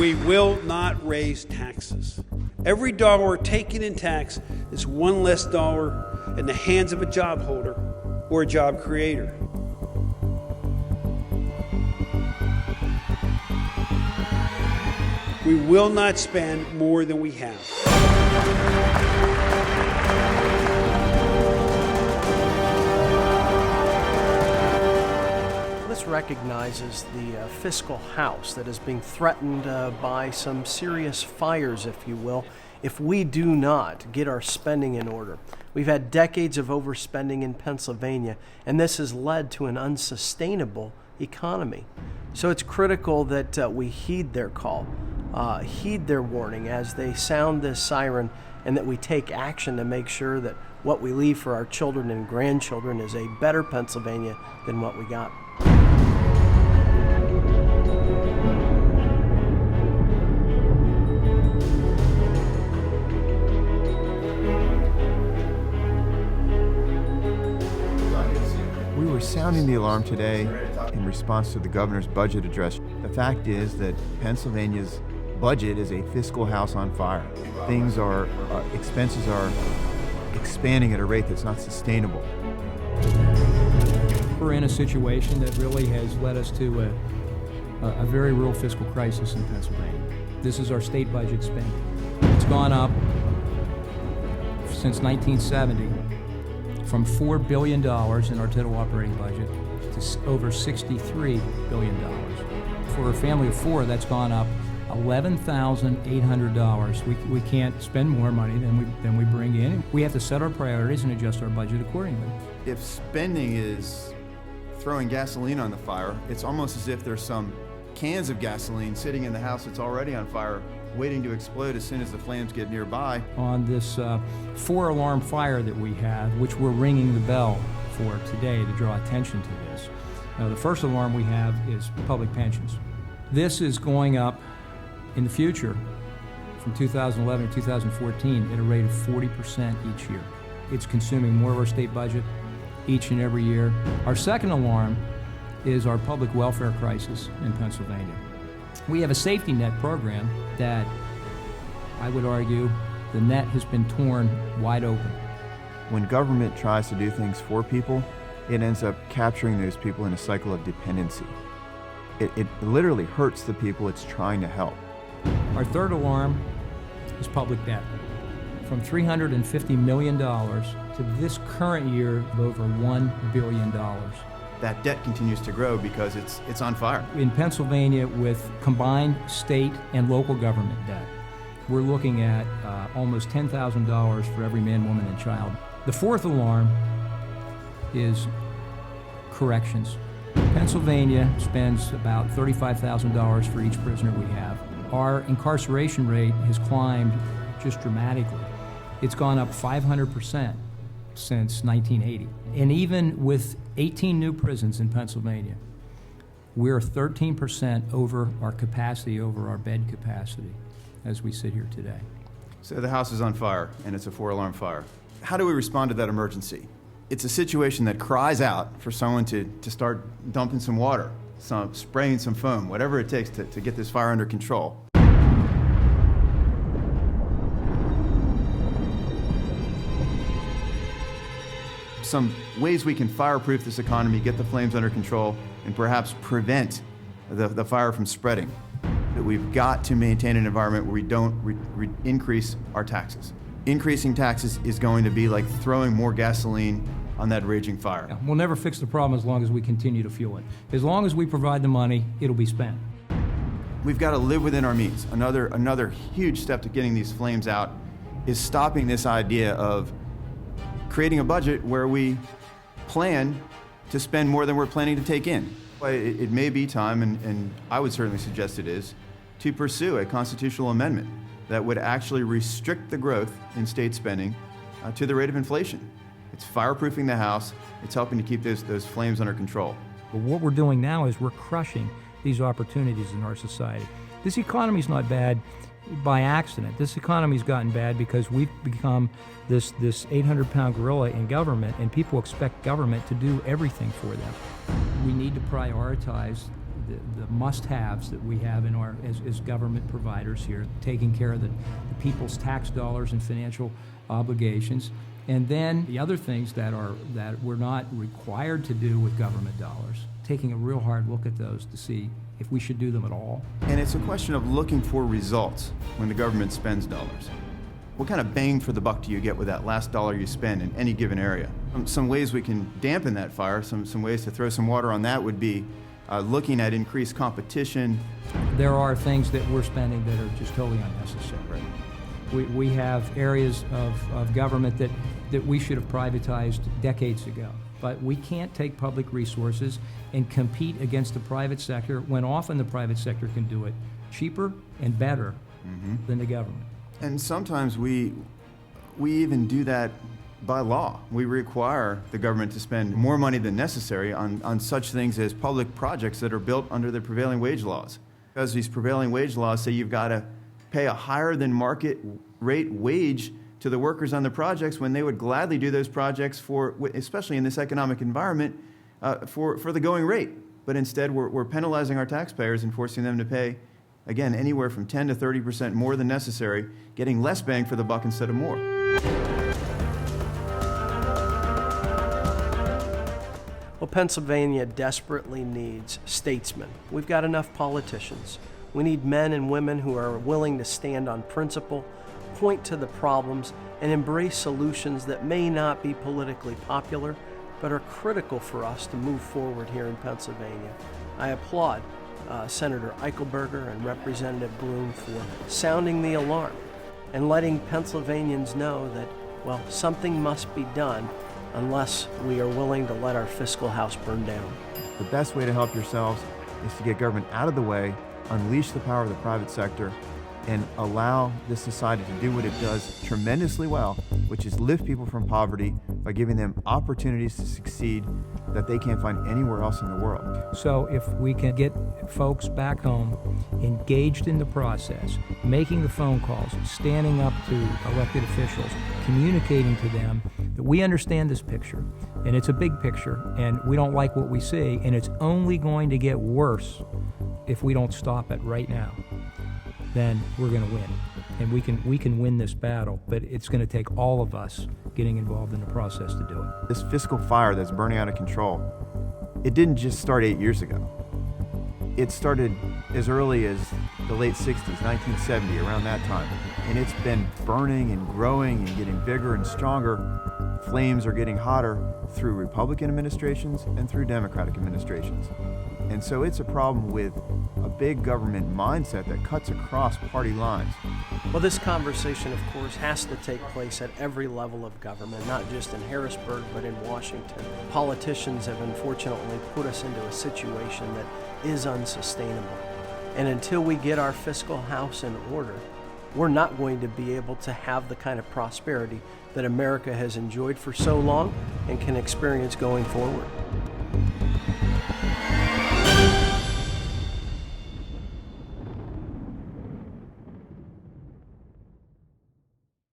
We will not raise taxes. Every dollar taken in tax is one less dollar in the hands of a job holder or a job creator. We will not spend more than we have. This recognizes the fiscal house that is being threatened by some serious fires, if you will, if we do not get our spending in order. We've had decades of overspending in Pennsylvania, and this has led to an unsustainable economy. So it's critical that we heed their call, heed their warning as they sound this siren, and that we take action to make sure that what we leave for our children and grandchildren is a better Pennsylvania than what we got. We were sounding the alarm today in response to the governor's budget address. The fact is that Pennsylvania's budget is a fiscal house on fire. Expenses are expanding at a rate that's not sustainable. We're in a situation that really has led us to a very real fiscal crisis in Pennsylvania. This is our state budget spending. It's gone up since 1970 from $4 billion in our total operating budget to over $63 billion. For a family of four, that's gone up $11,800. We can't spend more money than we bring in. We have to set our priorities and adjust our budget accordingly. If spending is throwing gasoline on the fire, it's almost as if there's some cans of gasoline sitting in the house that's already on fire, waiting to explode as soon as the flames get nearby. On this 4-alarm fire that we have, which we're ringing the bell for today to draw attention to this. The first alarm we have is public pensions. This is going up in the future from 2011 to 2014 at a rate of 40% each year. It's consuming more of our state budget each and every year. Our second alarm is our public welfare crisis in Pennsylvania. We have a safety net program that I would argue the net has been torn wide open. When government tries to do things for people, it ends up capturing those people in a cycle of dependency. It literally hurts the people it's trying to help. Our third alarm is public debt. From $350 million to this current year of over $1 billion. That debt continues to grow because it's on fire. In Pennsylvania, with combined state and local government debt, we're looking at almost $10,000 for every man, woman, and child. The fourth alarm is corrections. Pennsylvania spends about $35,000 for each prisoner we have. Our incarceration rate has climbed just dramatically. It's gone up 500% since 1980. And even with 18 new prisons in Pennsylvania, we're 13% over our capacity, over our bed capacity, as we sit here today. So the house is on fire, and it's a 4-alarm fire. How do we respond to that emergency? It's a situation that cries out for someone to start dumping some water, spraying some foam, whatever it takes to get this fire under control. Some ways we can fireproof this economy, get the flames under control, and perhaps prevent the fire from spreading. That we've got to maintain an environment where we don't increase our taxes. Increasing taxes is going to be like throwing more gasoline on that raging fire. Yeah, we'll never fix the problem as long as we continue to fuel it. As long as we provide the money, it'll be spent. We've got to live within our means. Another huge step to getting these flames out is stopping this idea of creating a budget where we plan to spend more than we're planning to take in. It may be time, and I would certainly suggest it is, to pursue a constitutional amendment that would actually restrict the growth in state spending to the rate of inflation. It's fireproofing the house. It's helping to keep those flames under control. But what we're doing now is we're crushing these opportunities in our society. This economy's not bad by accident. This economy's gotten bad because we've become this 800-pound gorilla in government, and people expect government to do everything for them. We need to prioritize the must-haves that we have in our as government providers here, taking care of the people's tax dollars and financial obligations, and then the other things that we're not required to do with government dollars, taking a real hard look at those to see if we should do them at all. And it's a question of looking for results when the government spends dollars. What kind of bang for the buck do you get with that last dollar you spend in any given area? Some ways we can dampen that fire, some ways to throw some water on that would be looking at increased competition. There are things that we're spending that are just totally unnecessary. We have areas of government that we should have privatized decades ago. But we can't take public resources and compete against the private sector when often the private sector can do it cheaper and better than the government. And sometimes we even do that by law. We require the government to spend more money than necessary on such things as public projects that are built under the prevailing wage laws. Because these prevailing wage laws say you've got to pay a higher than market rate wage to the workers on the projects when they would gladly do those projects for, especially in this economic environment, for the going rate. But instead, we're penalizing our taxpayers and forcing them to pay, again, anywhere from 10 to 30% more than necessary, getting less bang for the buck instead of more. Well, Pennsylvania desperately needs statesmen. We've got enough politicians. We need men and women who are willing to stand on principle, point to the problems, and embrace solutions that may not be politically popular, but are critical for us to move forward here in Pennsylvania. I applaud Senator Eichelberger and Representative Bloom for sounding the alarm and letting Pennsylvanians know that, well, something must be done unless we are willing to let our fiscal house burn down. The best way to help yourselves is to get government out of the way, unleash the power of the private sector, and allow this society to do what it does tremendously well, which is lift people from poverty by giving them opportunities to succeed that they can't find anywhere else in the world. So if we can get folks back home engaged in the process, making the phone calls, standing up to elected officials, communicating to them that we understand this picture, and it's a big picture, and we don't like what we see, and it's only going to get worse if we don't stop it right now, then we're going to win. And we can win this battle, but it's going to take all of us getting involved in the process to do it. This fiscal fire that's burning out of control, it didn't just start 8 years ago. It started as early as the late 60s, 1970, around that time. And it's been burning and growing and getting bigger and stronger. Flames are getting hotter through Republican administrations and through Democratic administrations. And so it's a problem with a big government mindset that cuts across party lines. Well, this conversation, of course, has to take place at every level of government, not just in Harrisburg, but in Washington. Politicians have unfortunately put us into a situation that is unsustainable. And until we get our fiscal house in order, we're not going to be able to have the kind of prosperity that America has enjoyed for so long and can experience going forward.